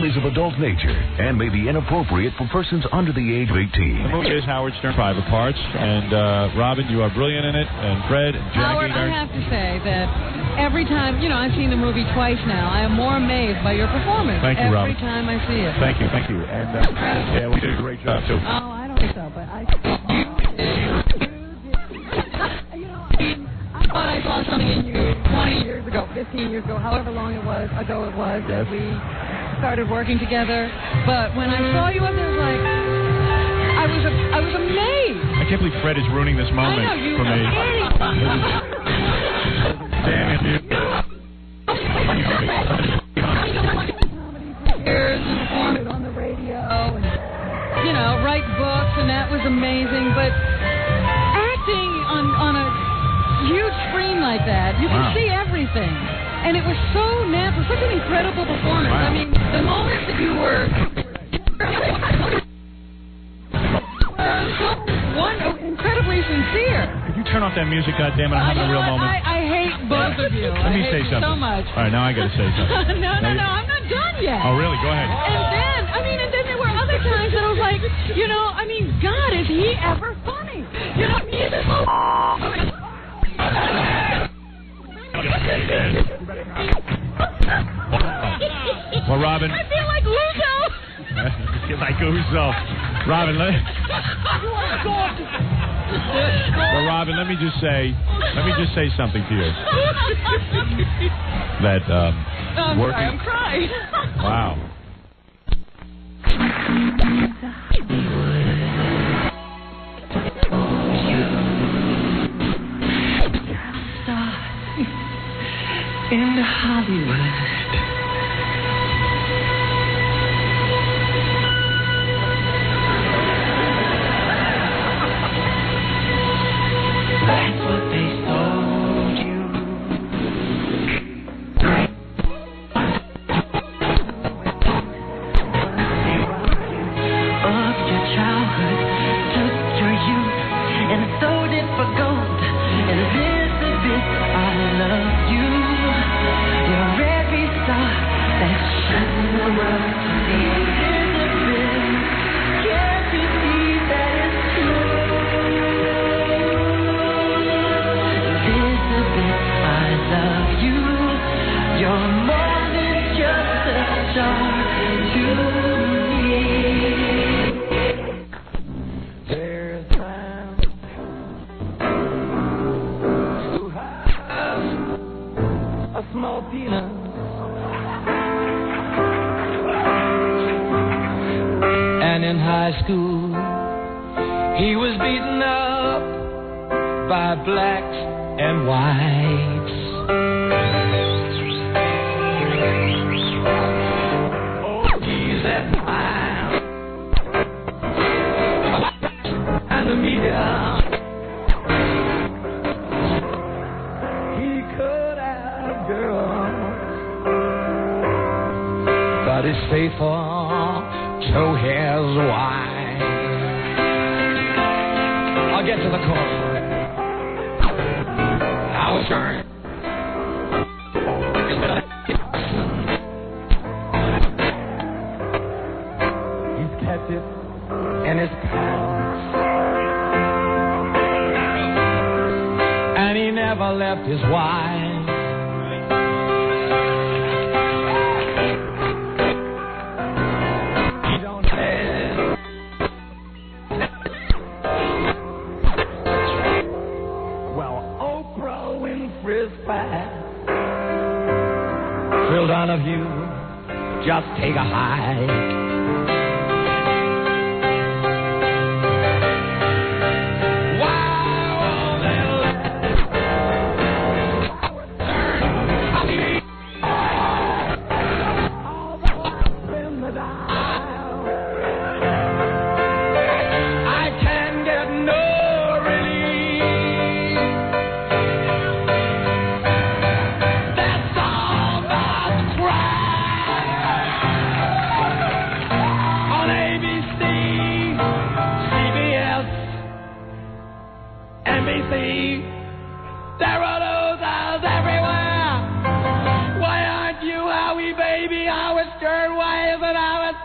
of adult nature and may be inappropriate for persons under the age of 18. The movie is Howard Stern Private Parts, and Robin, you are brilliant in it, and Fred and Jackie. Howard, I have to say that every time, I've seen the movie twice now, I am more amazed by your performance. Thank you, Robin. Every time I see it. Thank you. And yeah, we did a great job too. Oh, I don't think so, but I thought I saw something in you 20 years ago, 15 years ago, however long ago it was that we started working together. But when I saw you up there, I was amazed. I can't believe Fred is ruining this moment for me. Damn it, dude. Years and perform it on the radio, and write books, and that was amazing. But acting on a huge screen like that, you can see everything. And it was so natural, such an incredible performance. Wow. I mean, the moments that you were incredibly sincere. Could you turn off that music, goddammit? I'm having a real moment. I hate both of you. Let me say something. So much. All right, now I got to say something. No, I'm not done yet. Oh, really? Go ahead. And then there were other times that I was like, God, is he ever funny? Well, Robin. I feel like Luzo. Get like Uzo. Robin, well, Robin, let me just say something to you. That working. I'm crying. Wow. In Hollywood. That's what they told you. Of your childhood, took your youth, and sold it for gold. Elizabeth, I love you. You're every star that shines the world to see. Elizabeth, can't you see that it's true? Elizabeth, I love you. You're more than just a star to me. There's time to have a small peanut. And in high school, he was beaten up by blacks and whites. Oh, he's that time. And the media. He could have girls, but he's faithful to his wife. I'll get to the chorus. I was trying. He's kept it in his pants, and he never left his wife. Thrilled on of you, just take a hike.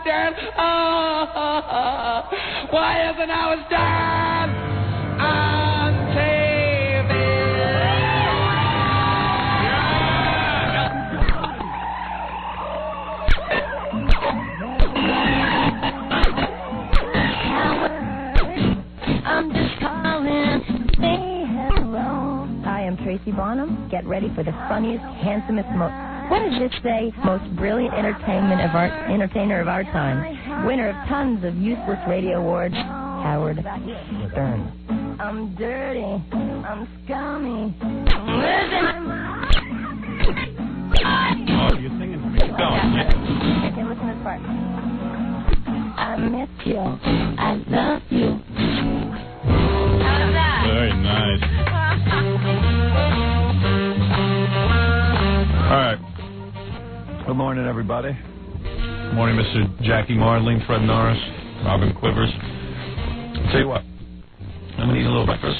Stern? Why isn't Howard Stern on TV? I'm just calling to say hello. Hi, I'm Tracy Bonham. Get ready for the funniest, handsomest, what does this say? Most brilliant entertainer of our time. Winner of tons of useless radio awards, Howard Stern. I'm dirty. I'm scummy. Oh, you're singing to me. Go. Okay, listen to this part. I miss you. I love you. How's that? Very nice. All right. Good morning, everybody. Good morning, Mr. Jackie Marling, Fred Norris, Robin Quivers. I'll tell you what. I'm going to eat a little breakfast,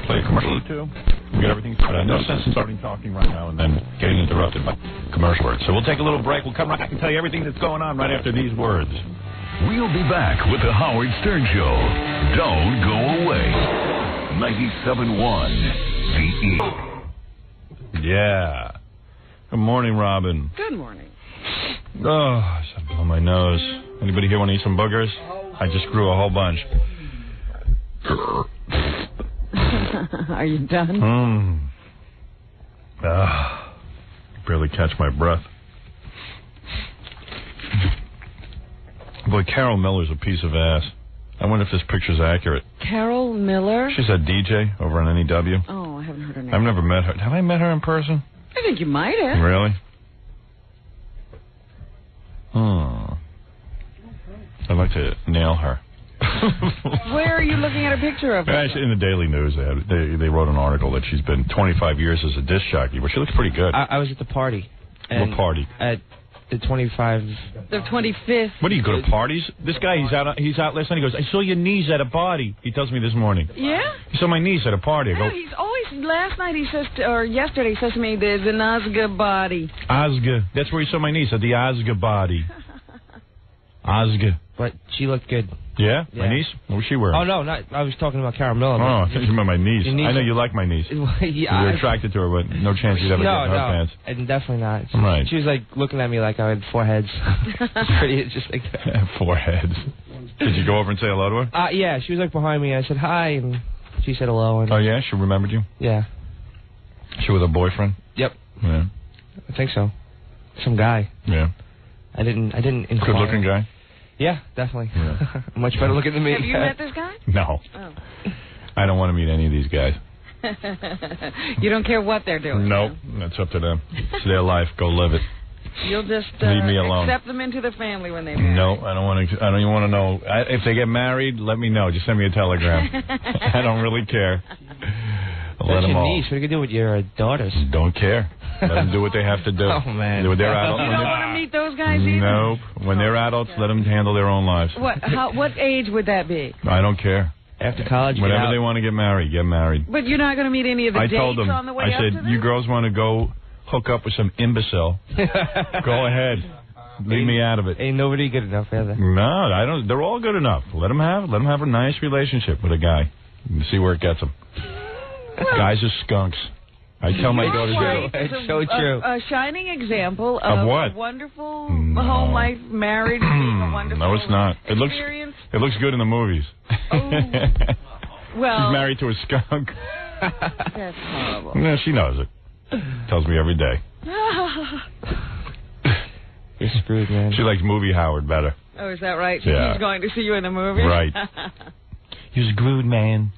play a commercial or two, and get everything started. No sense in starting talking right now and then getting interrupted by commercial words. So we'll take a little break. We'll come right back and tell you everything that's going on right after these words. We'll be back with the Howard Stern Show. Don't go away. 97.1 The Yeah. Good morning, Robin. Good morning. Oh, I just blow my nose. Anybody here want to eat some boogers? I just grew a whole bunch. Are you done? Barely catch my breath. Boy, Carol Miller's a piece of ass. I wonder if this picture's accurate. Carol Miller? She's a DJ over on NEW. Oh, I haven't heard her name. I've never met her. Have I met her in person? I think you might have. Really? I'd like to nail her. Where are you looking at a picture of her? Actually, in the Daily News, they wrote an article that she's been 25 years as a disc jockey, but she looks pretty good. I was at the party. What party? At the 25. The 25th. What do you go to parties? This guy, he's out last night. He goes, I saw your knees at a party. He tells me this morning. Yeah? He saw my knees at a party. I go, He's always, last night he says, or yesterday he says to me, there's an Oscar body. Oscar. That's where he saw my niece, at the Oscar body. Oscar. But she looked good. Yeah? My niece? What was she wearing? Oh, no, I was talking about Carol Miller. Oh, I thought you meant my niece. Niece. I know you like my niece. Yeah, You're attracted to her, but no chance you'd ever get in her pants. No, definitely not. Right. She was like looking at me like I had 4 heads. It's just like that. 4 heads. Did you go over and say hello to her? Yeah, she was like behind me. I said hi, and she said hello. And oh, yeah? She remembered you? Yeah. She with a boyfriend? Yep. Yeah. I think so. Some guy. Yeah. I didn't inquire. Good looking guy? Yeah, definitely. Yeah. Much better looking than me. Have you met this guy? No. Oh. I don't want to meet any of these guys. You don't care what they're doing? Nope. That's up to them. It's their life. Go live it. You'll just leave me alone. Accept them into the family when they marry. No, I don't want to. I don't even want to know. If they get married, let me know. Just send me a telegram. I don't really care. Let them all. Niece. What are you going to do with your daughters? Don't care. Let them do what they have to do. Oh, man. When they're adults. You don't want to meet those guys either? Nope. When they're adults, let them handle their own lives. What age would that be? I don't care. After college, whenever they want to get married, get married. But you're not going to meet any of the dates told them, on the way I up said, to them? you girls want to go hook up with some imbecile? Go ahead. Leave me out of it. Ain't nobody good enough, either. No, I don't. They're all good enough. Let them have a nice relationship with a guy. And see where it gets them. Guys are skunks. I tell my daughters that. It's so true. A shining example of what? A wonderful home life, marriage, being a wonderful no, it's not. Experience. It looks good in the movies. Oh. Well, she's married to a skunk. That's horrible. No, she knows it. Tells me every day. You're screwed, man. She likes movie Howard better. Oh, is that right? Yeah. She's going to see you in a movie? Right. You're screwed, man.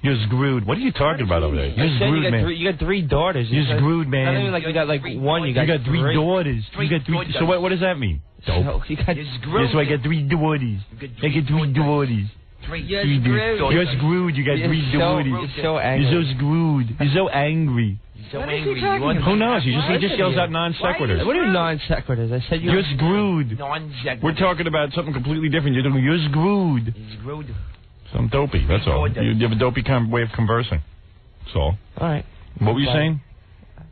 You're screwed. What are you talking about over there? You're screwed, man. You got 3 daughters. You're screwed, man. Not even like you got like one. You got 3 daughters. You got 3. So what does that mean? So you got screwed. So I got 3 daughters. I got 3 daughters. You're screwed. You're screwed. You got 3 daughters. You're so angry. You're so screwed. You're so angry. So what angry. Is he talking about? Who knows? He just yells out non sequiturs. What are non sequiturs? I said you're screwed. Non-sequiturs. We're talking about something completely different. You're screwed. Screwed. Some dopey. That's all. You have a dopey way of conversing. That's all. All right. What were you saying?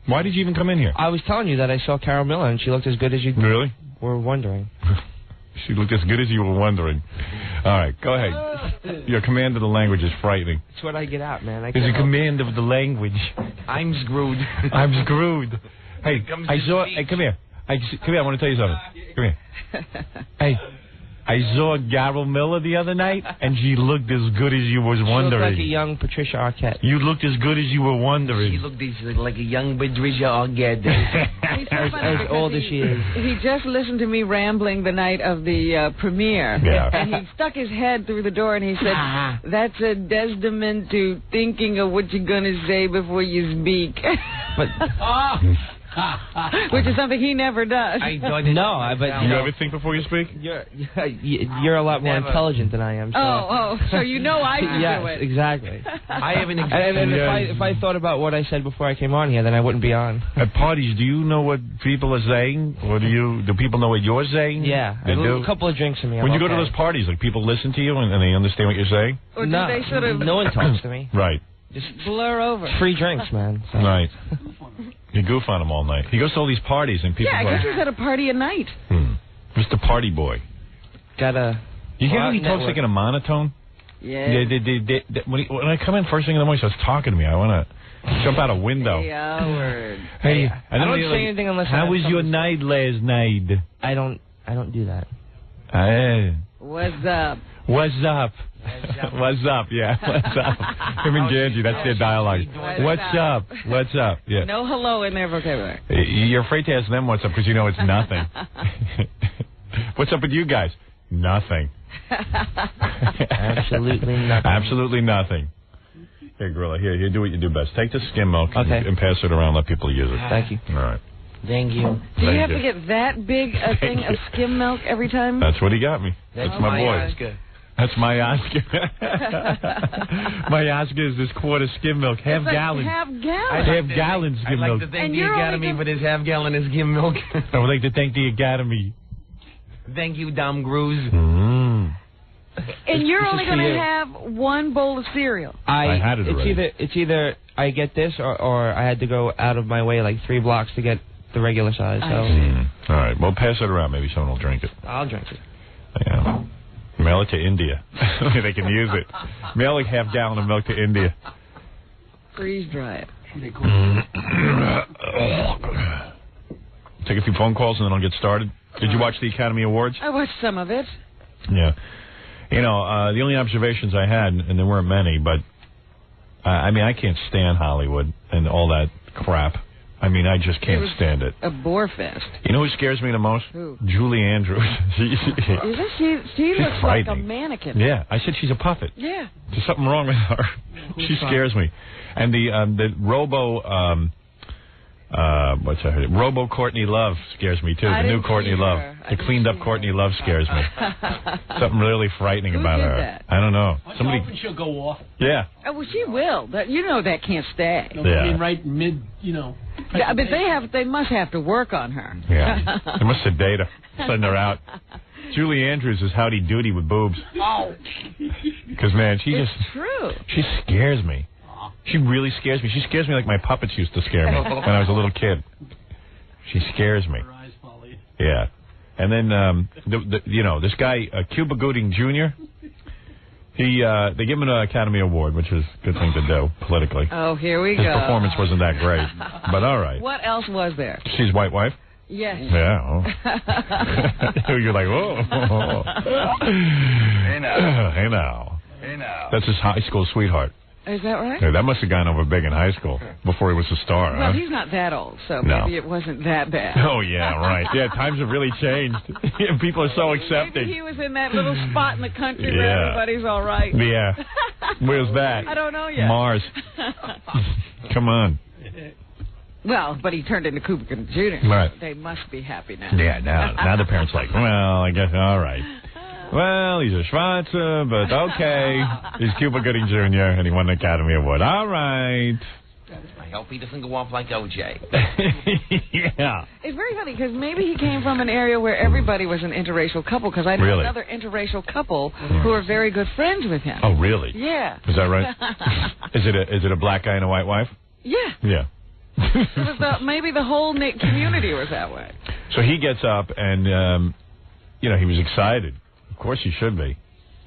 Why did you even come in here? I was telling you that I saw Carol Miller and she looked as good as you really were wondering. She looked as good as you were wondering. All right, go ahead. Your command of the language is frightening. It's what I get out, man. There's a command of the language. I'm screwed. I'm screwed. Hey, I saw... Hey, come here. Come here, I want to tell you something. Come here. Hey, I saw Carol Miller the other night, and she looked as good as you was wondering. She looked like a young Patricia Arquette. You looked as good as you were wondering. She looked like a young Patricia Arquette. as old as she is. He just listened to me rambling the night of the premiere. Yeah. And he stuck his head through the door and he said, that's a testament to thinking of what you're going to say before you speak. But... Which is something he never does. But you ever think before you speak? You're a lot more intelligent than I am. So. So you know I can yes, do it. Exactly. I have an example. And if I thought about what I said before I came on here, then I wouldn't be on. At parties, do you know what people are saying, or do people know what you're saying? Yeah, they do. A couple of drinks in me. When you go to those parties, like people listen to you and they understand what you're saying. Or do they sort of? No one talks to me. Right. Just blur over. Free drinks, man. So. Right. You goof on him all night. He goes to all these parties and people. Yeah, I guess he's at a party at night. Mr. Party Boy. You hear how he talks like in a monotone? Yeah. When I come in first thing in the morning, he starts talking to me. I want to jump out a window. Hey, Howard. Hey, I don't say anything unless. How was your night last night? I don't do that. What's up? What's up? What's up? Yeah, what's up? Him and Ganji, that's their dialogue. What's up? What's up? Yeah. No hello in their vocabulary. You're afraid to ask them what's up because you know it's nothing. What's up with you guys? Nothing. Absolutely nothing. Absolutely nothing. Here, Gorilla, here, do what you do best. Take the skim milk and pass it around. Let people use it. Thank you. All right. Thank you. Do you have to get that big a thing of skim milk every time? That's what he got me. That's my boy. Oscar. That's my Oscar. My Oscar is this quart of skim milk, half gallon. Half gallon. Half gallon skim milk. I'd like to thank the Academy for this half gallon of skim milk. I would like to thank the Academy. Thank you, Dom Cruise. And you're only going to have one bowl of cereal. I had it already. It's either I get this or I had to go out of my way like 3 blocks to get the regular size. So. All right. Well, pass it around. Maybe someone will drink it. I'll drink it. Yeah. Mail it to India. They can use it. Mail like half gallon of milk to India. Freeze dry it. Take a few phone calls and then I'll get started. Did you watch the Academy Awards? I watched some of it. Yeah. You know, the only observations I had, and there weren't many, but I mean, I can't stand Hollywood and all that crap. I mean, I just can't stand it. A bore fest. You know who scares me the most? Who? Julie Andrews. She looks like a mannequin. Yeah, I said she's a puppet. Yeah. There's something wrong with her. She scares me. And the what's her name? Robo Courtney Love scares me too. The new Courtney Love. The cleaned up Courtney Love scares me. Something really frightening about her. That? I don't know. Somebody she'll go off. Yeah. Oh, well, she will. You know that can't stay. No, I mean, right mid, Yeah, but they must have to work on her. Yeah. They must sedate her, send her out. Julie Andrews is howdy doody with boobs. Oh. Because man, It's true. She scares me. She really scares me. She scares me like my puppets used to scare me when I was a little kid. She scares me. Yeah. And then, this guy, Cuba Gooding Jr., they give him an Academy Award, which is a good thing to do politically. Oh, here we His go. performance wasn't that great, but all right. What else was there? She's white wife? Yes. Yeah. Oh. You're like, whoa. Hey now. Hey now. Hey now. That's his high school sweetheart. Is that right? Yeah, that must have gone over big in high school before he was a star, Well, huh? he's not that old, so No. maybe it wasn't that bad. Oh, yeah, right. Yeah, times have really changed. People are so accepting. Maybe he was in that little spot in the country where Yeah. everybody's all right. Yeah. Where's that? I don't know yet. Mars. Come on. Well, but he turned into Cuba Gooding Jr. Right. They must be happy now. Yeah, now the parents are like, well, I guess, all right. Well, he's a Schwarzer, but okay. He's Cuba Gooding Jr., and he won the Academy Award. All right. I hope he doesn't go off like O.J. Yeah. It's very funny because maybe he came from an area where everybody was an interracial couple, because I know Really? another interracial couple who are very good friends with him. Oh, really? Yeah. Is that right? Is it a black guy and a white wife? Yeah. Yeah. Maybe the whole community was that way. So he gets up and you know, he was excited. Of course he should be.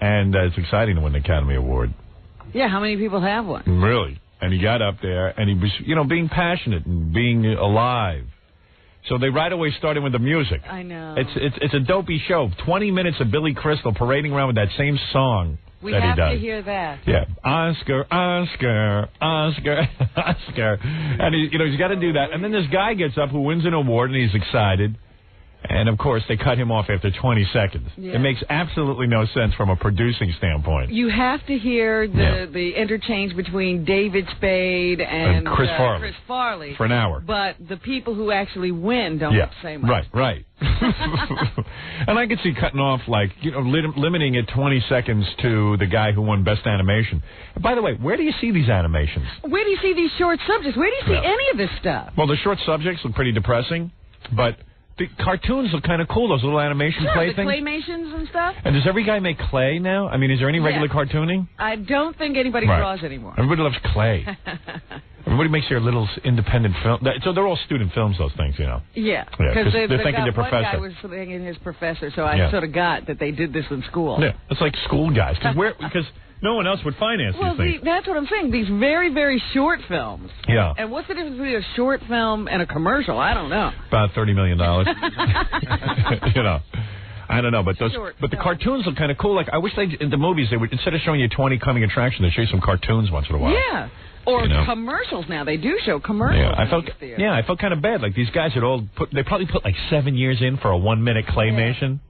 And it's exciting to win the Academy Award. Yeah, how many people have one? Really. And he got up there, and he was, you know, being passionate and being alive. So they right away started with the music. I know. It's a dopey show. 20 minutes of Billy Crystal parading around with that same song We that he have does. to hear that. Yeah, Oscar, Oscar, Oscar, Oscar. And, he's got to do that. And then this guy gets up who wins an award, and he's excited. And, of course, they cut him off after 20 seconds. Yeah. It makes absolutely no sense from a producing standpoint. You have to hear the interchange between David Spade and Chris Farley. Chris Farley. For an hour. But the people who actually win don't say much. Right. And I could see cutting off, like, limiting it 20 seconds to the guy who won Best Animation. And by the way, where do you see these animations? Where do you see these short subjects? Where do you see any of this stuff? Well, the short subjects look pretty depressing, but the cartoons look kind of cool, those little animation play the things. Claymations and stuff. And does every guy make clay now? I mean, is there any regular cartooning? I don't think anybody draws anymore. Everybody loves clay. Everybody makes their little independent film. So they're all student films, those things, you know. Yeah, because they're thinking their one professor. guy was thinking his professor, so I sort of got that they did this in school. Yeah, it's like school guys, because no one else would finance these things. That's what I'm saying. These very, very short films. Yeah. And what's the difference between a short film and a commercial? I don't know. About $30 million. You know. I don't know, but the cartoons look kind of cool. Like, I wish in the movies, they would, instead of showing you 20 coming attractions, they'd show you some cartoons once in a while. Yeah. Or commercials now. They do show commercials. Yeah, I felt kind of bad. Like, these guys they probably put like 7 years in for a 1 minute claymation. Yeah.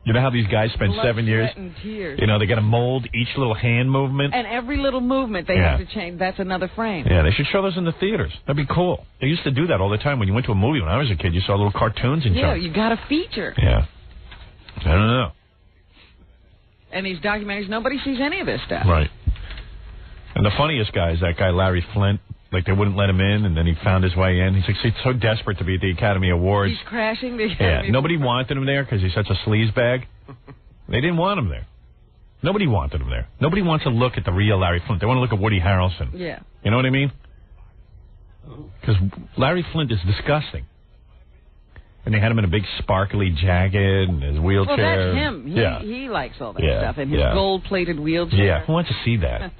You know how these guys spend 7 years? Sweat and tears. You know, they got to mold each little hand movement. And every little movement they have to change. That's another frame. Yeah, they should show those in the theaters. That'd be cool. They used to do that all the time. When you went to a movie when I was a kid, you saw little cartoons and junk. Yeah, you got a feature. Yeah. I don't know. And these documentaries, nobody sees any of this stuff. Right. And the funniest guy is that guy, Larry Flint. Like, they wouldn't let him in, and then he found his way in. He's so desperate to be at the Academy Awards. He's crashing the Academy Awards. Nobody wanted him there because he's such a sleazebag. They didn't want him there. Nobody wanted him there. Nobody wants to look at the real Larry Flint. They want to look at Woody Harrelson. Yeah. You know what I mean? Because Larry Flint is disgusting. And they had him in a big sparkly jacket and his wheelchair. Well, that's him. He likes all that stuff. And his gold-plated wheelchair. Yeah, who wants to see that?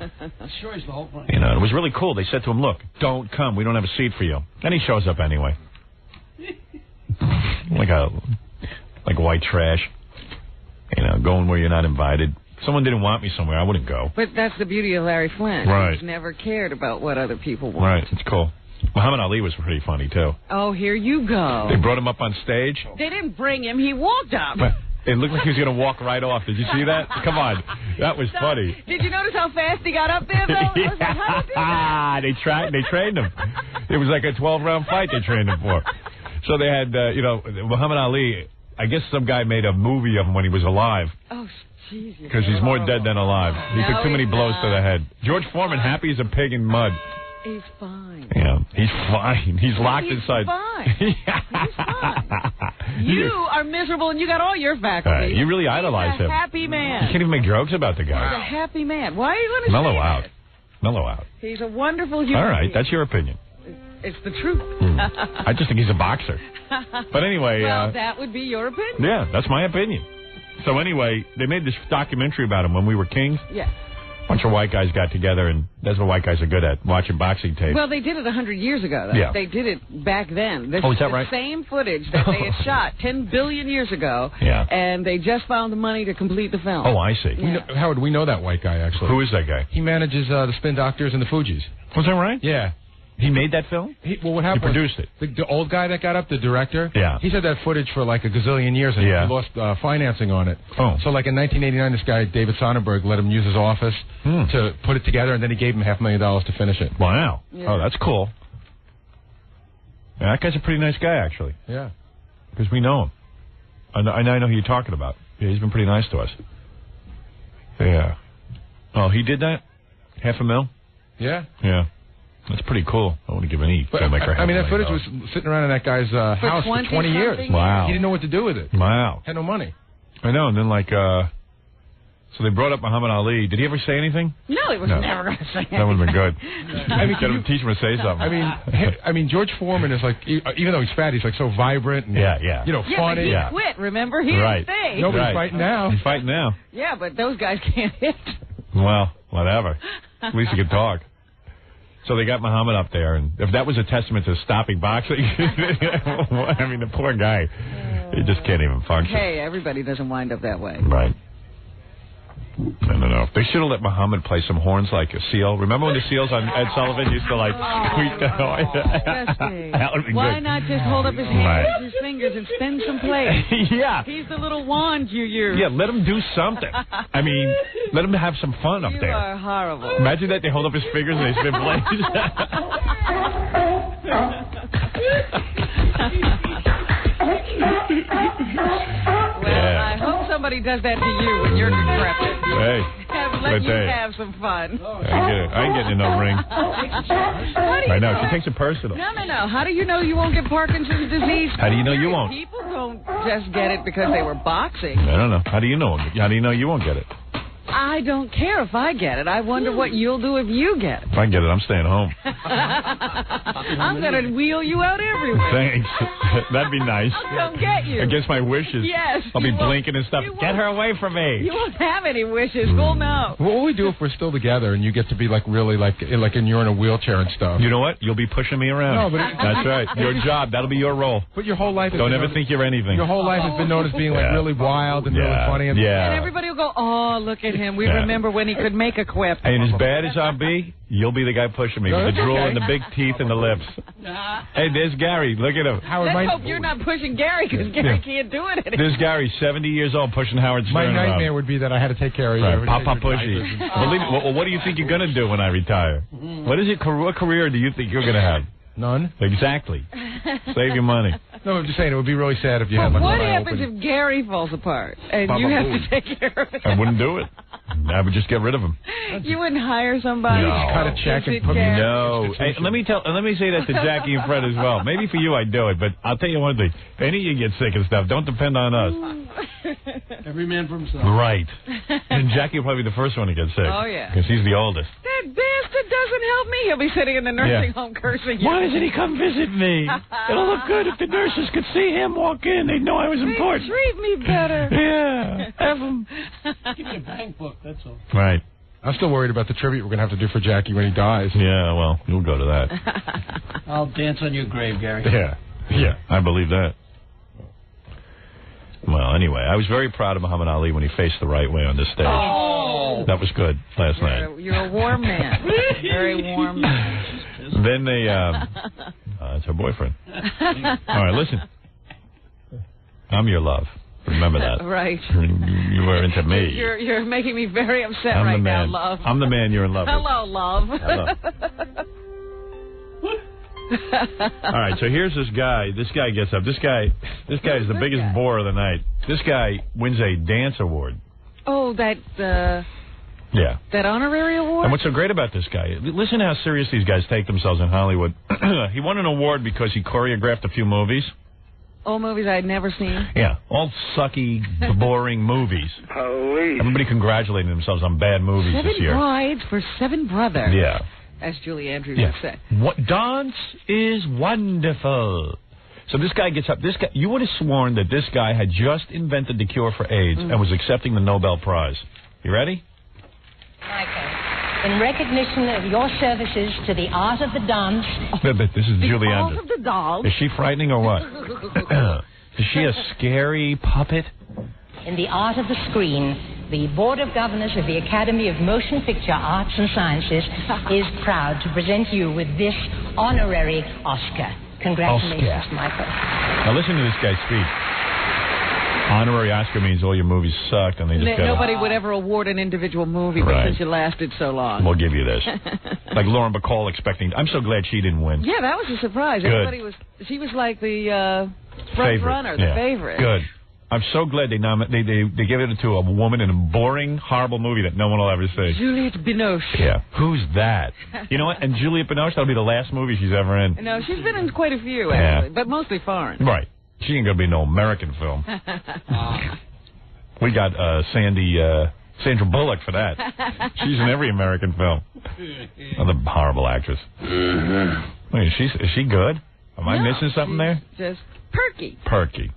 Sure, is the whole point. You know, it was really cool. They said to him, look, don't come. We don't have a seat for you. And he shows up anyway. like white trash. You know, going where you're not invited. If someone didn't want me somewhere, I wouldn't go. But that's the beauty of Larry Flint. Right. He's never cared about what other people want. Right, it's cool. Muhammad Ali was pretty funny, too. Oh, here you go. They brought him up on stage. They didn't bring him. He walked up. But it looked like he was going to walk right off. Did you see that? Come on. That was funny. Did you notice how fast he got up there, though? I was like, how did he do that? They trained him. It was like a 12-round fight they trained him for. So they had, Muhammad Ali, I guess some guy made a movie of him when he was alive. Oh, jeez. Because he's more dead than alive. He took too many blows to the head. George Foreman, happy as a pig in mud. He's fine. Yeah, he's fine. He's locked inside. Fine. He's fine. You are miserable and you got all your faculties. You really idolize him. He's a happy man. You can't even make jokes about the guy. He's a happy man. Why are you going to Mellow out. Mellow out. He's a wonderful human All right, being. That's your opinion. It's the truth. I just think he's a boxer. But anyway. Well, that would be your opinion. Yeah, that's my opinion. So anyway, they made this documentary about him when we were kings. Yeah. A bunch of white guys got together, and that's what white guys are good at, watching boxing tapes. Well, they did it 100 years ago. Yeah. They did it back then. This is that the right? Same footage that they had shot 10 billion years ago, and they just found the money to complete the film. Oh, I see. Yeah. Howard, we know that white guy, actually. Who is that guy? He manages the Spin Doctors and the Fugees. Was that right? Yeah. He made that film? What happened? He produced it. The old guy that got up, the director. Yeah. He's had that footage for like a gazillion years, and he lost financing on it. Oh. So like in 1989, this guy David Sonnenberg let him use his office to put it together, and then he gave him $500,000 to finish it. Wow. Yeah. Oh, that's cool. Yeah, that guy's a pretty nice guy, actually. Yeah. Because we know him. I know who you're talking about. Yeah, he's been pretty nice to us. Yeah. Oh, he did that? $500,000? Yeah. Yeah. That's pretty cool. I want to give any filmmaker I mean, that footage was sitting around in that guy's house for 20 years. Wow. He didn't know what to do with it. Wow. Had no money. I know. And then, like, So they brought up Muhammad Ali. Did he ever say anything? No, he was never going to say anything. That would have been good. Teach him to say something. I mean, George Foreman is like, even though he's fat, he's like so vibrant. And, you know, funny. But he quit. Remember, he didn't stay. Nobody's fighting now. He's fighting now. Yeah, but those guys can't hit. Well, whatever. At least he can talk. So they got Muhammad up there, and if that was a testament to stopping boxing, I mean, the poor guy, he just can't even function. Hey, everybody doesn't wind up that way. Right. I don't know. They should have let Muhammad play some horns like a seal. Remember when the seals on Ed Sullivan used to like squeak the horn? That would be Why good. not just hold up his hands with his fingers and spin some plays? Yeah. He's the little wand you use. Yeah, let him do something. I mean, let him have some fun up there. You are horrible. Imagine that they hold up his fingers and they spin plays. Well, I hope somebody does that to you when you're decrepit. Hey. Let you have some fun. I ain't getting in no ring. I know. She takes it personal. No. How do you know you won't get Parkinson's disease? How do you know you won't? People don't just get it because they were boxing. I don't know. How do you know? How do you know you won't get it? I don't care if I get it. I wonder what you'll do if you get it. If I get it, I'm staying home. I'm going to wheel you out everywhere. Thanks. That'd be nice. I'll come get you. Against my wishes. Yes. I'll be blinking and stuff. Get her away from me. You won't have any wishes. We'll know. What will we do if we're still together and you get to be like really like and you're in a wheelchair and stuff? You know what? You'll be pushing me around. No, but that's right. Your job. That'll be your role. But your whole life. Don't ever think you're anything. Your whole life has been known as being like really wild and really funny. And everybody will go, oh, look at him. We remember when he could make a quip. And as bad as I'll be, you'll be the guy pushing me with the drool and the big teeth and the lips. Hey, there's Gary. Look at him. Let's hope you're not pushing Gary because Gary can't do it anymore. There's Gary, 70 years old, pushing Howard Stern. My nightmare would be that I had to take care of you. Right. Papa Pushy. Well, what do you think you're going to do when I retire? What career do you think you're going to have? None. Exactly. Save your money. No, I'm just saying it would be really sad if you had like what happens if Gary falls apart and you have to take care of it? I wouldn't do it. I would just get rid of him. You wouldn't hire somebody? No. Just cut a check and put me in. No. Hey, let me say that to Jackie and Fred as well. Maybe for you I'd do it, but I'll tell you one thing. If any of you get sick and stuff, don't depend on us. Every man for himself. Right. And Jackie will probably be the first one to get sick. Oh, yeah. Because he's the oldest. That bastard doesn't help me. He'll be sitting in the nursing home cursing you. Why doesn't he come visit me? It'll look good if the nurses could see him walk in. They'd know I was important. Treat me better. Yeah. Have him. Give me a bank book, that's all. Right. I'm still worried about the tribute we're going to have to do for Jackie when he dies. Yeah, well, you'll go to that. I'll dance on your grave, Gary. Yeah, I believe that. Well, anyway, I was very proud of Muhammad Ali when he faced the right way on this stage. Oh. That was good last night. You're a warm man. Very warm man. Then they, it's her boyfriend. All right, listen. I'm your love. Remember that. Right. You were into me. You're making me very upset I'm right the man. now, love. I'm the man you're in love with. Hello, love. Hello. All right, so here's this guy. This guy gets up. This guy is the biggest bore of the night. This guy wins a dance award. Oh, that honorary award? And what's so great about this guy, listen to how serious these guys take themselves in Hollywood. He won an award because he choreographed a few movies. Old movies I'd never seen. Yeah, all sucky, boring movies. Police. Everybody congratulating themselves on bad movies this year. 7 brides for 7 brothers. Yeah. As Julie Andrews would say. What dance is wonderful. So this guy gets up. This guy, you would have sworn that this guy had just invented the cure for AIDS and was accepting the Nobel Prize. You ready? Michael, in recognition of your services to the art of the dance... This is Julie art Andrews. of the dance. Is she frightening or what? Is she a scary puppet? In the art of the screen, the Board of Governors of the Academy of Motion Picture Arts and Sciences is proud to present you with this honorary Oscar. Congratulations, Michael. Now listen to this guy speak. Honorary Oscar means all your movies sucked and they just nobody would ever award an individual movie because you lasted so long. We'll give you this. Like Lauren Bacall expecting. I'm so glad she didn't win. Yeah, that was a surprise. Good. She was like the front runner, the favorite. Good. I'm so glad they gave it to a woman in a boring, horrible movie that no one will ever see. Juliette Binoche. Yeah. Who's that? You know what? And Juliette Binoche, that'll be the last movie she's ever in. No, she's been in quite a few, actually, but mostly foreign. Right. She ain't going to be no American film. We got Sandy Sandra Bullock for that. She's in every American film. Another horrible actress. Wait, is she good? Am I missing something there? Just perky. Perky.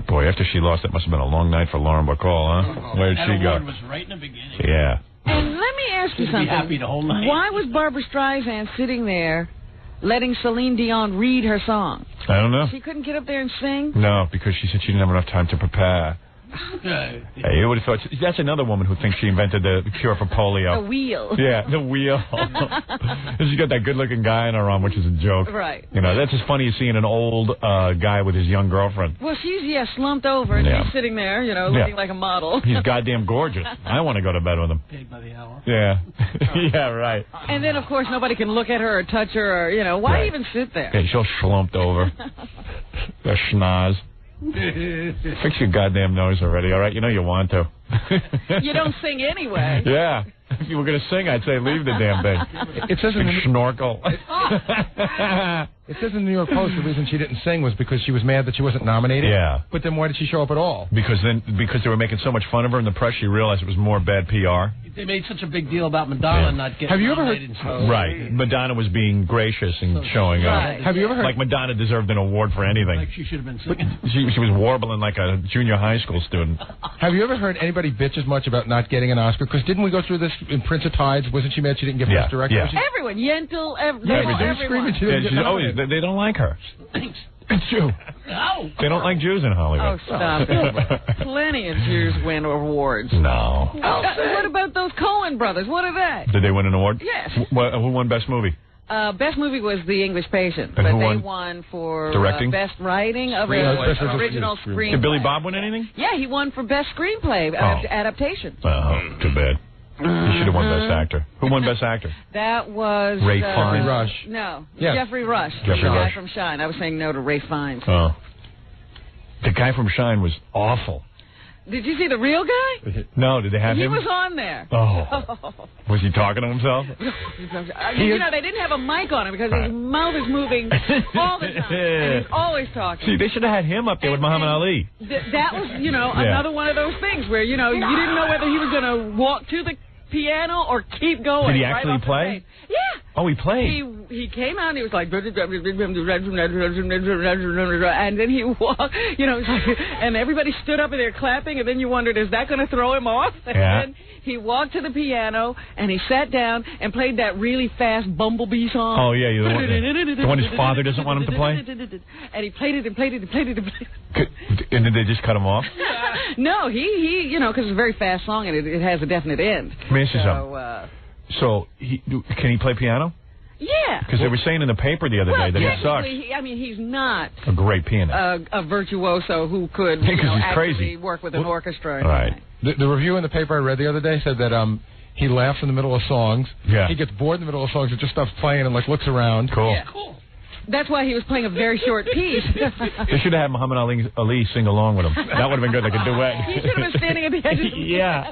Boy, after she lost, it must have been a long night for Lauren Bacall, huh? Where did she go? Was right in the beginning. Yeah. And let me ask you something. Be happy the whole night. Why was Barbra Streisand sitting there letting Celine Dion read her song? I don't know. She couldn't get up there and sing? No, because she said she didn't have enough time to prepare. Hey, you would have thought that's another woman who thinks she invented the cure for polio. The wheel. Yeah, the wheel. She's got that good-looking guy in her arm, which is a joke. Right. You know, that's as funny as seeing an old guy with his young girlfriend. Well, she's slumped over, and he's sitting there, looking like a model. He's goddamn gorgeous. I want to go to bed with him. Paid by the hour. Yeah. Yeah, right. And then, of course, nobody can look at her or touch her, or why even sit there? Yeah, she's all slumped over. The schnoz. Fix your goddamn nose already, all right? You know you want to. You don't sing anyway. Yeah. If you were going to sing, I'd say leave the damn thing. It says in the snorkel. It says in the New York Post the reason she didn't sing was because she was mad that she wasn't nominated. Yeah. But then why did she show up at all? Because they were making so much fun of her in the press, she realized it was more bad PR. They made such a big deal about Madonna not getting Have you ever heard? Right. Madonna was being gracious and showing up. Right. Have you ever heard? Like Madonna deserved an award for anything. Like she should have been singing. She was warbling like a junior high school student. Have you ever heard anybody bitch as much about not getting an Oscar? Because didn't we go through this in Prince of Tides? Wasn't she mad she didn't get Best Director? Yeah. Everyone, Yentl, Screaming she didn't get nominated. They don't like her. Thanks. It's Jew. No. They don't like Jews in Hollywood. Oh, stop it. Plenty of Jews win awards. No. What about those Coen brothers? What are they? Did they win an award? Yes. Who won Best Movie? Best movie was The English Patient, And but who they won? won for Directing? Best Writing of original screenplay. Did Billy Bob win anything? Yeah, he won for Best Screenplay adaptation. Oh, too bad. He should have won Best Actor. Who won Best Actor? That was Ray Fiennes. Rush. No, Yes. Jeffrey Rush. Jeffrey the guy Rush. from Shine. I was saying no to Ray Fiennes. Oh. The guy from Shine was awful. Did you see the real guy? No, did they have He him? was on there. Oh. Was he talking to himself? They didn't have a mic on him because his mouth is moving all the time. And he's always talking. See, they should have had him up there with Muhammad Ali. That was, another one of those things where, you didn't know whether he was going to walk to the piano or keep going. Did he right actually off the play? page. Yeah. Oh, he played. He came out and he was like, and then he walked, and everybody stood up and they're clapping, and then you wondered, is that going to throw him off? And then he walked to the piano and he sat down and played that really fast Bumblebee song. Oh, yeah, the one his father doesn't want him to play? And he played it and played it and played it and played it. And did they just cut him off? No, he because it's a very fast song and it has a definite end. Let me ask you something. So, can he play piano? Yeah. Because they were saying in the paper the other day that he sucks. He's not a great pianist. A virtuoso who could he's actually crazy. work with an orchestra. Right. The review in the paper I read the other day said that he laughs in the middle of songs. Yeah. He gets bored in the middle of songs and just stops playing and looks around. Cool. Yeah. Cool. That's why he was playing a very short piece. They should have had Muhammad Ali sing along with him. That would have been good, like a duet. He should have been standing at the edge of the Yeah.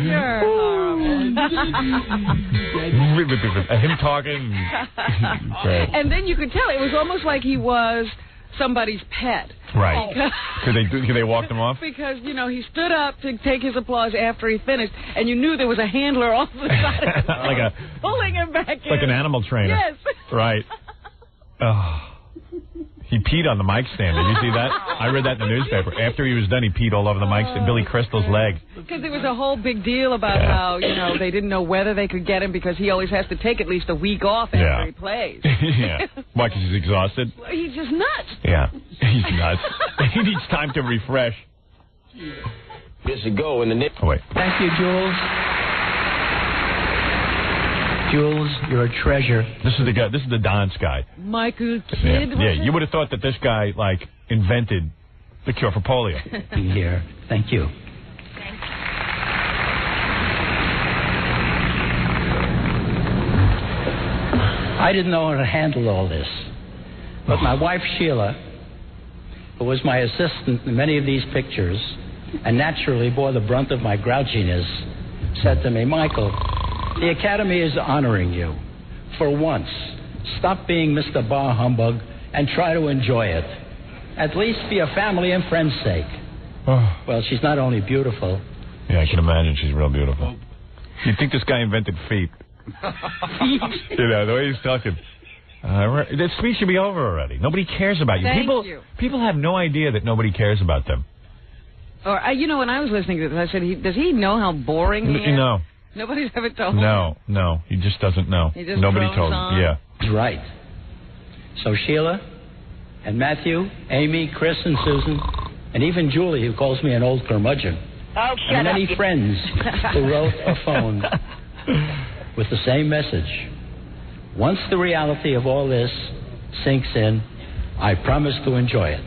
You're horrible. Him talking. And then you could tell it was almost like he was somebody's pet. Right. Because they walked him off? Because, he stood up to take his applause after he finished, and you knew there was a handler off the side of the like pulling him back in. Like an animal trainer. Yes. Right. Oh. He peed on the mic stand. Did you see that? I read that in the newspaper. After he was done, he peed all over the mic stand. Billy Crystal's leg. Because there was a whole big deal about how, they didn't know whether they could get him because he always has to take at least a week off after he plays. Yeah. Why, because he's exhausted? He's just nuts. Yeah. He's nuts. He needs time to refresh. This should go in the next. Oh, wait. Thank you, Jules. Jules, you're a treasure. This is the guy. This is the dance guy. Michael Kidd. Yeah, you would have thought that this guy invented the cure for polio. Be here. Thank you. I didn't know how to handle all this, but my wife Sheila, who was my assistant in many of these pictures, and naturally bore the brunt of my grouchiness, said to me, Michael, the Academy is honoring you. For once, stop being Mr. Bar Humbug and try to enjoy it. at least for your family and friends' sake. Oh. Well, she's not only beautiful. Yeah, I can imagine she's real beautiful. You'd think this guy invented feet. You know, the way he's talking. This speech should be over already. Nobody cares about you. Thank you. People have no idea that nobody cares about them. Or, you know, when I was listening to this, I said, does he know how boring he is? No. Nobody's ever told him. No. He just doesn't know. He just Nobody drones told him. on. Yeah. He's right. So Sheila and Matthew, Amy, Chris and Susan, and even Julie, who calls me an old curmudgeon, and many friends who wrote or phoned with the same message. Once the reality of all this sinks in, I promise to enjoy it.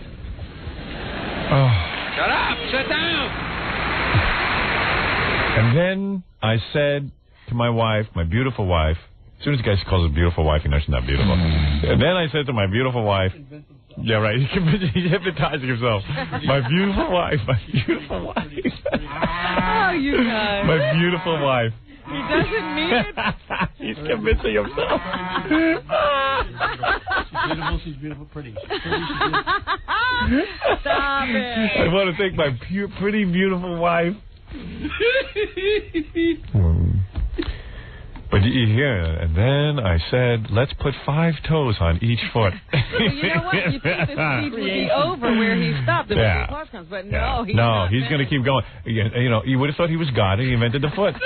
Oh. Shut up! Sit down! And then I said to my wife, my beautiful wife, as soon as the guy calls her beautiful wife, he knows she's not beautiful. And then I said to my beautiful wife, yeah, right, he's hypnotizing himself. My beautiful wife, my beautiful wife. Oh, you guys. My beautiful wife. He doesn't mean it. He's convincing himself. She's beautiful, pretty. She's pretty, Stop it. I want to thank my pretty, beautiful wife. But you hear, and then I said, let's put 5 toes on each foot. Well, you know what? You think this speech would be over where he stopped. The applause comes, but no, he's not he's going to keep going. You know, you would have thought he was God and he invented the foot. Look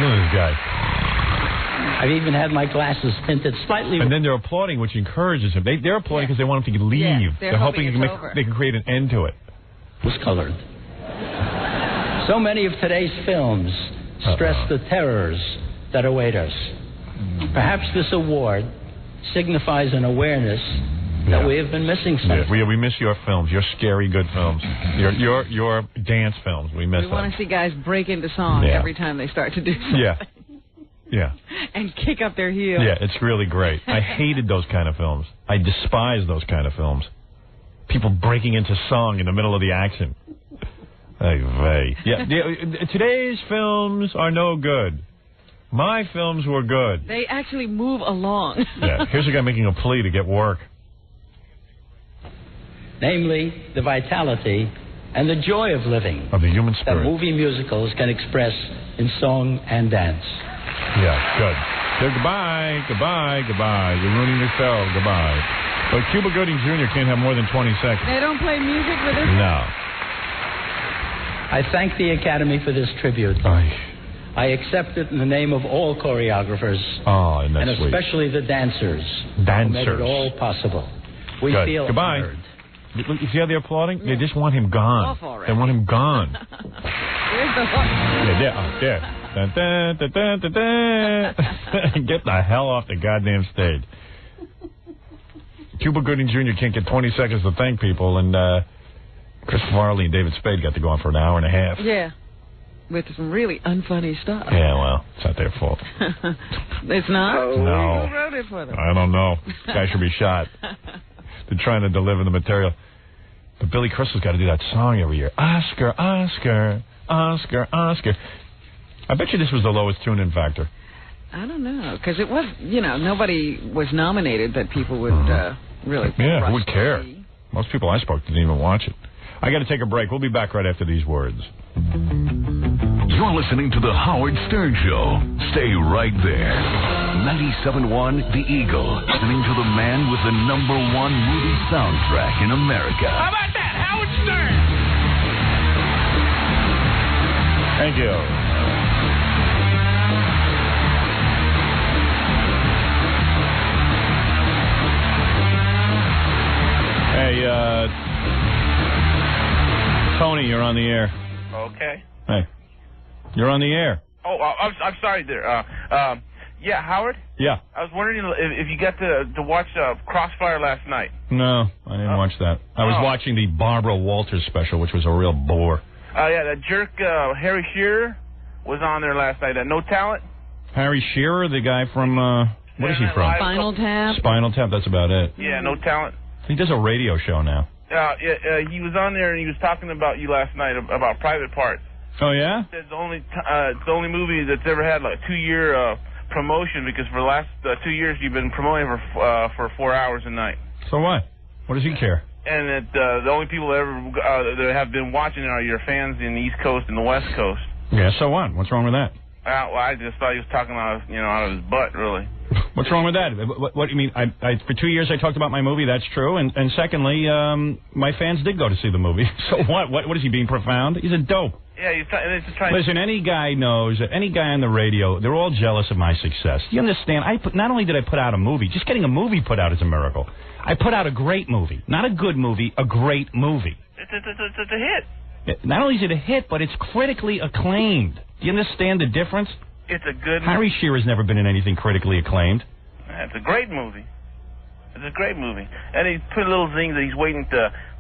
at this guy. I've even had my glasses tinted slightly. And then they're applauding, which encourages him. They're applauding because they want him to leave. Yeah, they're hoping they can create an end to it. Was colored. So many of today's films stress the terrors that await us. Perhaps this award signifies an awareness that we have been missing something. Yeah, we miss your films, your scary good films, your dance films. We miss them. We want to see guys break into song every time they start to do something. Yeah. And kick up their heels. Yeah, it's really great. I hated those kind of films. I despise those kind of films. People breaking into song in the middle of the action. Today's films are no good. My films were good. They actually move along. Yeah, here's a guy making a plea to get work. Namely, the vitality and the joy of living. Of the human spirit. That movie musicals can express in song and dance. Yeah, good. So goodbye. You're ruining the show. Goodbye. But Cuba Gooding Jr. can't have more than 20 seconds. They don't play music with us? No. I thank the Academy for this tribute. I accept it in the name of all choreographers. Oh, and that's sweet. Especially the dancers. Who made it all possible. We feel honored. You see how they're applauding? They just want him gone. They want him gone. Where's the hook? There. Dun, dun, dun, dun, dun, dun. Get the hell off the goddamn stage. Cuba Gooding Jr. can't get 20 seconds to thank people, and Chris Farley and David Spade got to go on for an hour and a half. Yeah. With some really unfunny stuff. Yeah, well, it's not their fault. It's not? No. Who wrote it for them? I don't know. Guy should be shot. They're trying to deliver the material. But Billy Crystal's got to do that song every year. Oscar, Oscar, Oscar, Oscar. I bet you this was the lowest tune-in factor. I don't know, because it was, nobody was nominated that people would really. Yeah, who would care? Most people I spoke to didn't even watch it. I got to take a break. We'll be back right after these words. You're listening to The Howard Stern Show. Stay right there. 97.1 The Eagle. Listening to the man with the #1 movie soundtrack in America. How about that? Howard Stern! Thank you. Hey, Tony, you're on the air. Okay. Hey, you're on the air. Oh, I'm sorry there. Yeah, Howard? Yeah. I was wondering if you got to watch Crossfire last night. No, I didn't watch that. I was watching the Barbara Walters special, which was a real bore. Yeah, that jerk Harry Shearer was on there last night. No Talent? Harry Shearer, the guy from, what is he from? Spinal Tap. Spinal Tap, that's about it. Yeah, No Talent. He does a radio show now. He was on there and he was talking about you last night, about Private Parts. Oh, yeah? It's the only movie that's ever had like a 2-year promotion because for the last 2 years you've been promoting for 4 hours a night. So what? What does he care? And that the only people that have been watching it are your fans in the East Coast and the West Coast. Yeah, so what? What's wrong with that? Well, I just thought he was talking out of his butt, really. What's wrong with that? What do you mean? For 2 years I talked about my movie. That's true. And secondly, my fans did go to see the movie. So what? What is he being profound? He's a dope. Yeah, he's trying. Listen, any guy knows that any guy on the radio, they're all jealous of my success. You understand? Not only did I put out a movie, just getting a movie put out is a miracle. I put out a great movie, not a good movie, a great movie. It's a hit. Not only is it a hit, but it's critically acclaimed. Do you understand the difference? It's a good. Harry Shearer's never been in anything critically acclaimed. It's a great movie. It's a great movie, and he put a little thing that he's waiting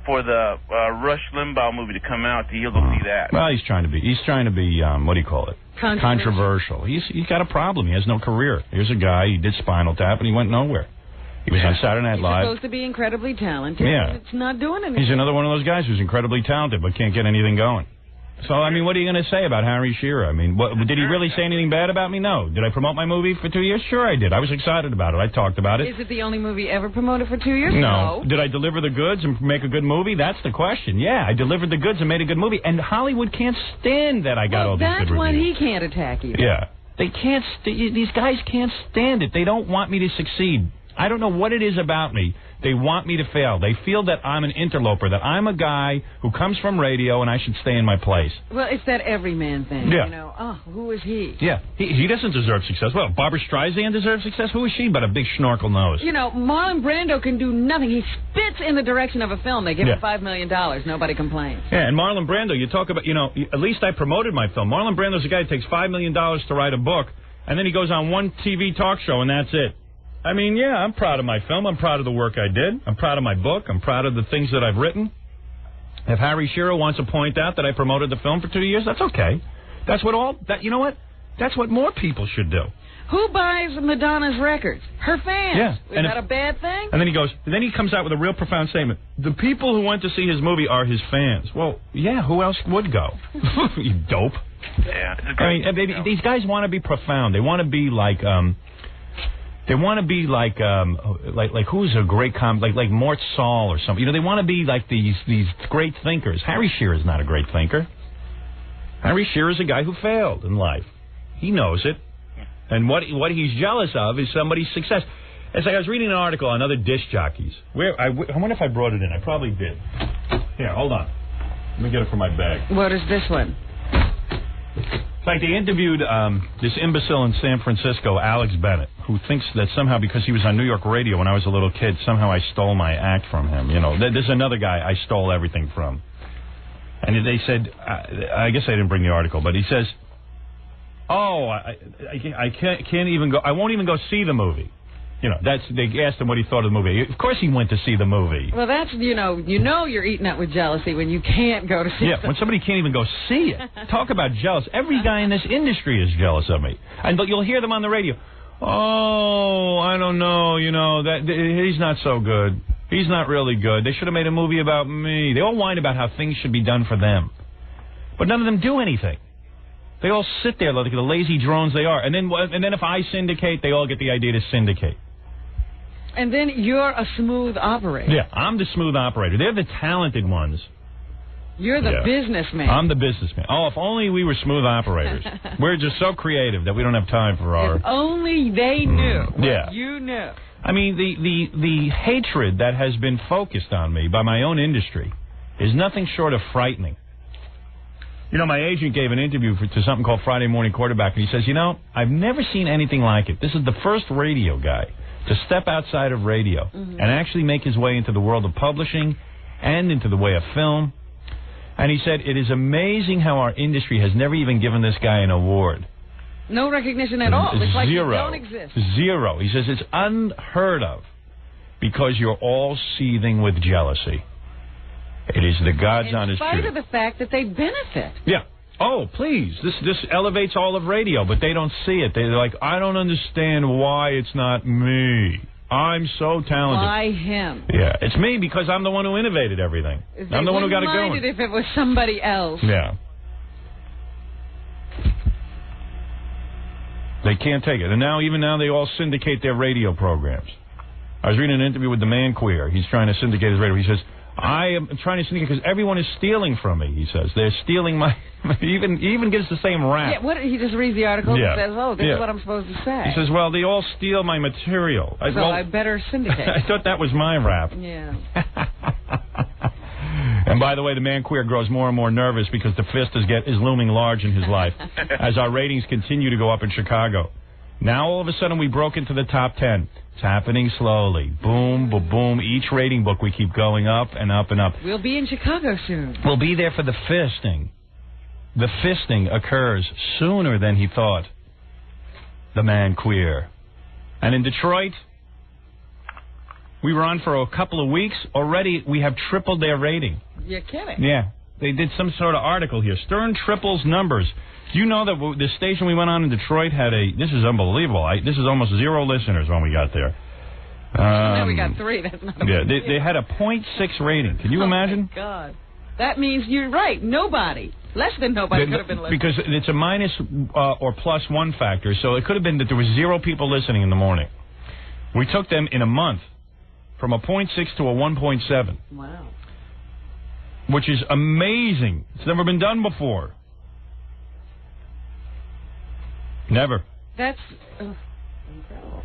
for the Rush Limbaugh movie to come out. He'll go see that. Well, he's trying to be what do you call it? Controversial. He's got a problem. He has no career. Here's a guy. He did Spinal Tap, and he went nowhere. He was on Saturday Night Live. He's supposed to be incredibly talented. Yeah. And it's not doing anything. He's another one of those guys who's incredibly talented but can't get anything going. So, I mean, what are you going to say about Harry Shearer? I mean, did he really say anything bad about me? No. Did I promote my movie for 2 years? Sure I did. I was excited about it. I talked about it. Is it the only movie ever promoted for 2 years? No. Did I deliver the goods and make a good movie? That's the question. Yeah, I delivered the goods and made a good movie. And Hollywood can't stand that I got all these good that's reviews. when he can't attack you. Yeah. They can't. These guys can't stand it. They don't want me to succeed. I don't know what it is about me. They want me to fail. They feel that I'm an interloper, that I'm a guy who comes from radio and I should stay in my place. Well, it's that everyman thing. Yeah. You know, who is he? Yeah. He doesn't deserve success. Well, Barbara Streisand deserves success. Who is she but a big schnorkel nose? You know, Marlon Brando can do nothing. He spits in the direction of a film. They give him $5 million. Nobody complains. Yeah, and Marlon Brando, you talk about, at least I promoted my film. Marlon Brando's a guy who takes $5 million to write a book, and then he goes on one TV talk show, and that's it. I mean, yeah, I'm proud of my film. I'm proud of the work I did. I'm proud of my book. I'm proud of the things that I've written. If Harry Shearer wants to point out that I promoted the film for 2 years, that's okay. That's what you know what? That's what more people should do. Who buys Madonna's records? Her fans. Yeah. Is that a bad thing? And then he comes out with a real profound statement. The people who went to see his movie are his fans. Well, yeah, who else would go? You dope. Yeah. I mean, these guys want to be profound. They want to be like, who's a great like Mort Saul or something. They want to be like these great thinkers. Harry Shearer is not a great thinker. Harry Shearer is a guy who failed in life. He knows it. And what he's jealous of is somebody's success. It's like I was reading an article on other disc jockeys. I wonder if I brought it in. I probably did. Here, hold on. Let me get it from my bag. What is this one? In fact, they interviewed this imbecile in San Francisco, Alex Bennett, who thinks that somehow because he was on New York radio when I was a little kid, somehow I stole my act from him. There's another guy I stole everything from. And they said, I guess I didn't bring the article, but he says, I can't even go. I won't even go see the movie. They asked him what he thought of the movie. Of course he went to see the movie. Well, that's, you're eating up with jealousy when you can't go to see it. Yeah, when somebody can't even go see it. Talk about jealous. Every guy in this industry is jealous of me. And you'll hear them on the radio. Oh, I don't know, he's not so good. He's not really good. They should have made a movie about me. They all whine about how things should be done for them. But none of them do anything. They all sit there like the lazy drones they are. And then if I syndicate, they all get the idea to syndicate. And then you're a smooth operator. Yeah, I'm the smooth operator. They're the talented ones. You're the businessman. I'm the businessman. Oh, if only we were smooth operators. We're just so creative that we don't have time for our... If only they knew what you knew. I mean, the hatred that has been focused on me by my own industry is nothing short of frightening. My agent gave an interview to something called Friday Morning Quarterback, and he says, I've never seen anything like it. This is the first radio guy to step outside of radio and actually make his way into the world of publishing and into the way of film. And he said, it is amazing how our industry has never even given this guy an award. No recognition at all. It's like you don't exist. Zero. He says it's unheard of because you're all seething with jealousy. It is the God's honest truth. In spite of the fact that they benefit. Yeah. Oh, please. This elevates all of radio, but they don't see it. They're like, I don't understand why it's not me. I'm so talented. Why him? Yeah, it's me because I'm the one who innovated everything. I'm the one who got it going. If it was somebody else. Yeah. They can't take it. And even now, they all syndicate their radio programs. I was reading an interview with the man queer. He's trying to syndicate his radio. He says, I am trying to syndicate because everyone is stealing from me, he says. They're stealing my... He even gives the same rap. Yeah, what, he just reads the article and says, oh, this is what I'm supposed to say. He says, well, they all steal my material. I better syndicate. I thought that was my rap. Yeah. And by the way, the man queer grows more and more nervous because the fist is looming large in his life as our ratings continue to go up in Chicago. Now, all of a sudden, we broke into the top 10. It's happening slowly. Boom, boom, boom. Each rating book, we keep going up and up and up. We'll be in Chicago soon. We'll be there for the fisting. The fisting occurs sooner than he thought. The man queer. And in Detroit, we were on for a couple of weeks. Already, we have tripled their rating. You're kidding. Yeah. They did some sort of article here. Stern triples numbers. Do you know that the station we went on in Detroit had this is unbelievable. This is almost 0 listeners when we got there. Then we got 3. That's not they had a 0.6 rating. Can you imagine? Oh, my God. That means you're right. Nobody. Less than nobody could have been listening. Because it's a minus or plus 1 factor. So it could have been that there was 0 people listening in the morning. We took them in a month from a 0.6 to a 1.7. Wow. Which is amazing. It's never been done before. Never. That's incredible.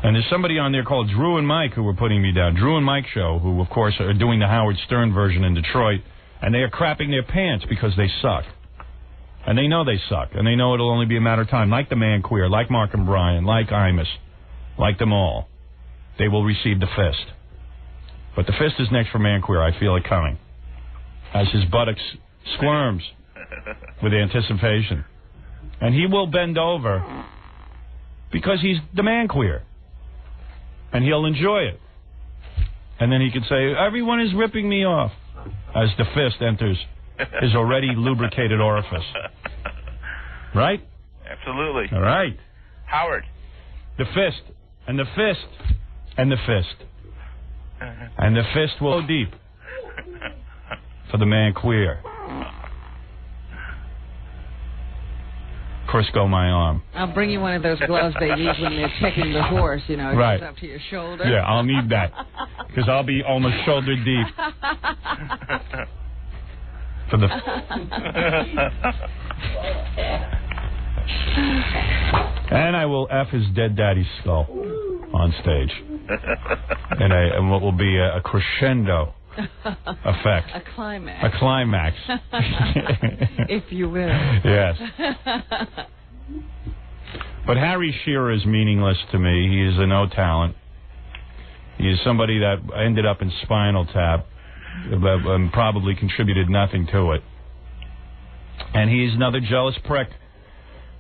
And there's somebody on there called Drew and Mike who were putting me down. Drew and Mike Show, who, of course, are doing the Howard Stern version in Detroit. And they are crapping their pants because they suck. And they know they suck. And they know it'll only be a matter of time. Like the man queer, like Mark and Brian, like Imus, like them all. They will receive the fist. But the fist is next for man queer. I feel it coming. As his buttocks squirms with anticipation. And he will bend over because he's the man queer. And he'll enjoy it. And then he can say, everyone is ripping me off, as the fist enters his already lubricated orifice. Right? Absolutely. All right. Howard. The fist, and the fist, and the fist. And the fist will go deep for the man queer. Crisco, my arm. I'll bring you one of those gloves they use when they're checking the horse, you know, it right. goes up to your shoulder. Yeah, I'll need that, because I'll be almost shoulder deep. For the... And I will F his dead daddy's skull on stage. And what will be a crescendo effect. A climax. A climax. If you will. Yes. But Harry Shearer is meaningless to me. He is a no talent. He is somebody that ended up in Spinal Tap and probably contributed nothing to it. And he's another jealous prick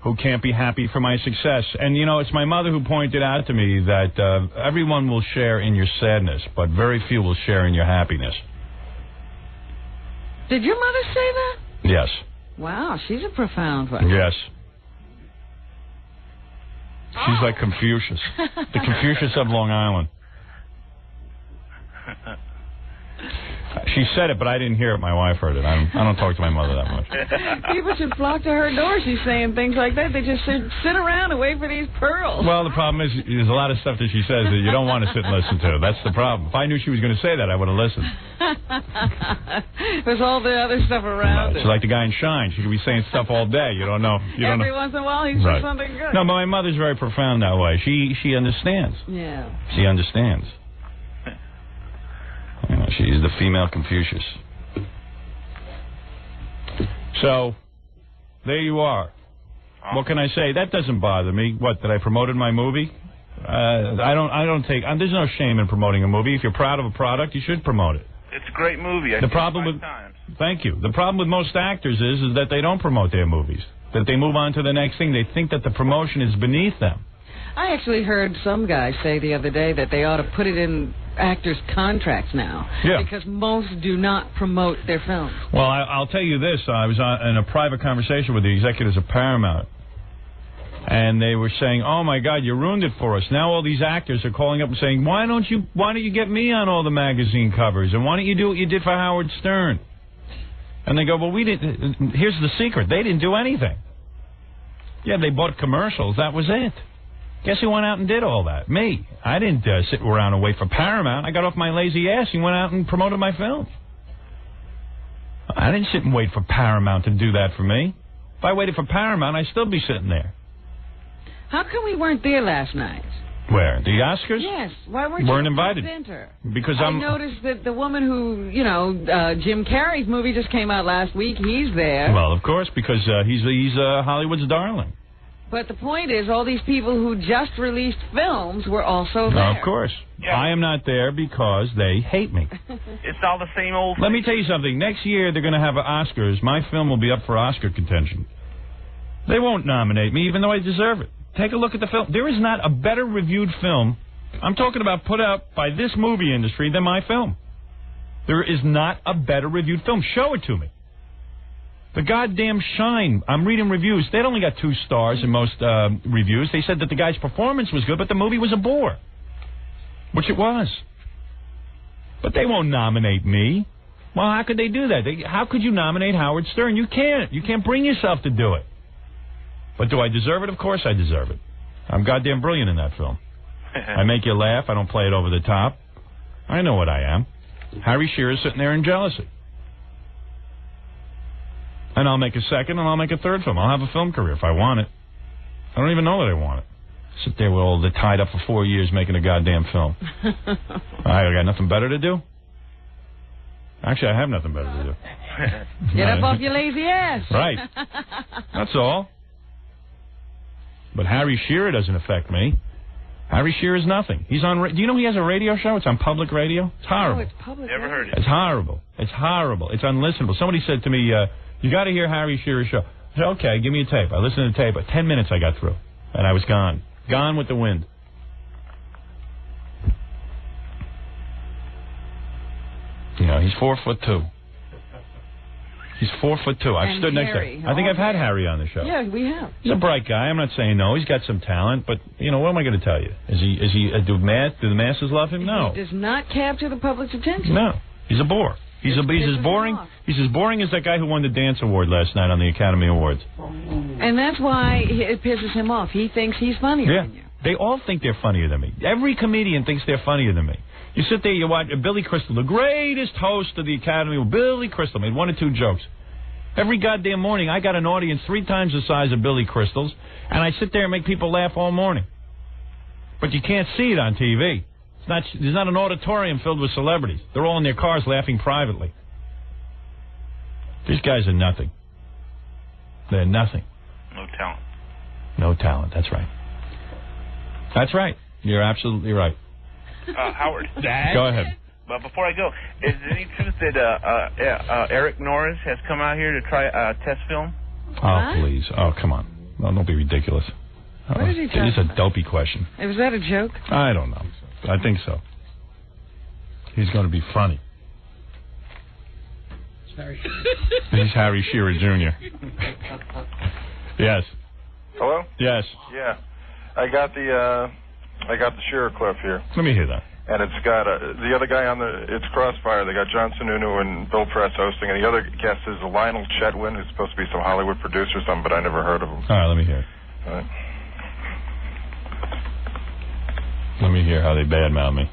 who can't be happy for my success. And, you know, it's my mother who pointed out to me that everyone will share in your sadness, but very few will share in your happiness. Did your mother say that? Yes. Wow, she's a profound one. Yes. She's like Confucius. The Confucius of Long Island. She said it, but I didn't hear it. My wife heard it. I don't talk to my mother that much. People should flock to her door. She's saying things like that. They just sit around and wait for these pearls. Well, the problem is there's a lot of stuff that she says that you don't want to sit and listen to. That's the problem. If I knew she was going to say that, I would have listened. There's all the other stuff around She's like the guy in Shine. She could be saying stuff all day. You don't know. Every once in a while, he says something good. No, but my mother's very profound that way. She understands. Yeah. She understands. You know, she's the female Confucius. So, there you are. What can I say? That doesn't bother me. What, that I promoted my movie? I don't take... there's no shame in promoting a movie. If you're proud of a product, you should promote it. It's a great movie. Thank you. The problem with most actors is that they don't promote their movies. That they move on to the next thing. They think that the promotion is beneath them. I actually heard some guy say the other day that they ought to put it in actors' contracts now. Yeah. Because most do not promote their films. Well, I'll tell you this. I was in a private conversation with the executives of Paramount. And they were saying, oh, my God, you ruined it for us. Now all these actors are calling up and saying, why don't you get me on all the magazine covers? And why don't you do what you did for Howard Stern? And they go, well, we didn't. Here's the secret. They didn't do anything. Yeah, they bought commercials. That was it. Guess who went out and did all that? Me. I didn't sit around and wait for Paramount. I got off my lazy ass and went out and promoted my film. I didn't sit and wait for Paramount to do that for me. If I waited for Paramount, I'd still be sitting there. How come we weren't there last night? Where? The Oscars? Yes. Why weren't you invited? Because I noticed that the woman who, Jim Carrey's movie just came out last week. He's there. Well, of course, because he's Hollywood's darling. But the point is, all these people who just released films were also there. Of course. Yeah. I am not there because they hate me. It's all the same old Let me tell you something. Next year, they're going to have Oscars. My film will be up for Oscar contention. They won't nominate me, even though I deserve it. Take a look at the film. There is not a better reviewed film, I'm talking about put out by this movie industry, than my film. There is not a better reviewed film. Show it to me. The goddamn Shine, I'm reading reviews. They'd only got 2 stars in most reviews. They said that the guy's performance was good, but the movie was a bore. Which it was. But they won't nominate me. Well, how could they do that? How could you nominate Howard Stern? You can't. You can't bring yourself to do it. But do I deserve it? Of course I deserve it. I'm goddamn brilliant in that film. I make you laugh. I don't play it over the top. I know what I am. Harry Shearer's sitting there in jealousy. And I'll make a second and I'll make a third film. I'll have a film career if I want it. I don't even know that I want it. Sit there with all the tied up for 4 years making a goddamn film. I got nothing better to do? Actually, I have nothing better to do. Get up off your lazy ass. Right. That's all. But Harry Shearer doesn't affect me. Harry Shearer's nothing. He's on. Do you know he has a radio show? It's on public radio. It's horrible. Oh, it's public. Never heard it. It's horrible. It's horrible. It's unlistenable. Somebody said to me, "You got to hear Harry Shearer's show." I said, "Okay, give me a tape." I listened to the tape. But 10 minutes I got through, and I was gone. Gone with the wind. You know, he's 4'2". He's 4'2". I've stood next to him. I think I've had Harry on the show. Yeah, we have. He's a bright guy. I'm not saying no. He's got some talent, but what am I going to tell you? Do the masses love him? No. He does not capture the public's attention. No. He's a bore. He's as boring. He's as boring as that guy who won the dance award last night on the Academy Awards. And that's why it pisses him off. He thinks he's funnier than you. They all think they're funnier than me. Every comedian thinks they're funnier than me. You sit there, you watch Billy Crystal, the greatest host of the Academy. Billy Crystal made 1 or 2 jokes. Every goddamn morning, I got an audience 3 times the size of Billy Crystal's, and I sit there and make people laugh all morning. But you can't see it on TV. There's not an auditorium filled with celebrities. They're all in their cars laughing privately. These guys are nothing. They're nothing. No talent. No talent. That's right. That's right. You're absolutely right. Howard. Go ahead. But before I go, is there any truth that Eric Norris has come out here to try a test film? Oh, please. Oh, come on. No, don't be ridiculous. What is he talking It's a dopey question. Was that a joke? I don't know. I think so. He's going to be funny. He's Harry Shearer Jr. Yes. Hello? Yes. Yeah. I got the Shearer clip here. Let me hear that. And it's got the other guy it's Crossfire. They got John Sununu and Bill Press hosting, and the other guest is Lionel Chetwin, who's supposed to be some Hollywood producer or something, but I never heard of him. All right, let me hear it. All right. Let me hear how they badmouth me.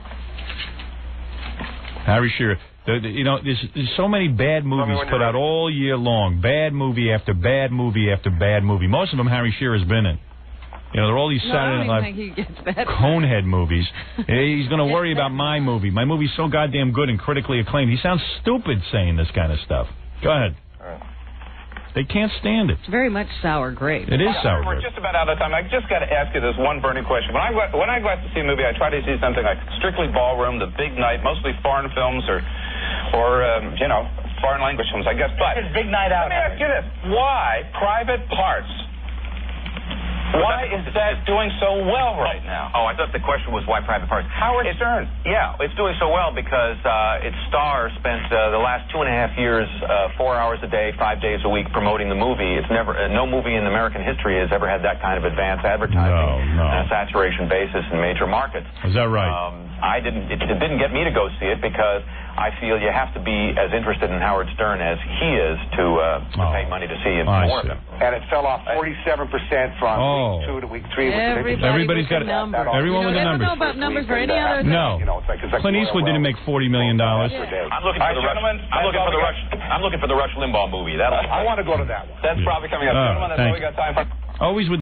Harry Shearer. There's so many bad movies put out all year long. Bad movie after bad movie after bad movie. Most of them Harry Shearer's been in. They're all these Saturday Night Live Conehead movies. He's going to worry about my movie. My movie's so goddamn good and critically acclaimed. He sounds stupid saying this kind of stuff. Go ahead. They can't stand it. It's very much sour grape. It is sour grape. We're just about out of time. I just got to ask you this one burning question. When I go out to see a movie, I try to see something like Strictly Ballroom, The Big Night, mostly foreign films or foreign language films, I guess. But Big Night Out. Let me ask you this: why Private Parts Why is that doing so well right now? Oh, I thought the question was why Private Parts. Howard Stern. Yeah, it's doing so well because its star spent the last 2.5 years, 4 hours a day, 5 days a week promoting the movie. It's never no movie in American history has ever had that kind of advanced advertising on a saturation basis in major markets. Is that right? It didn't get me to go see it because I feel you have to be as interested in Howard Stern as he is to pay money to see more of him. And it fell off 47% from week 2 to week 3. Everybody's got numbers. Everyone with the numbers. I don't know about numbers or any other thing. No. Clint Eastwood didn't make $40 million. I'm looking for the Rush Limbaugh movie. I want to go to that one. That's probably coming up. Gentlemen, that's all we got time for. Always with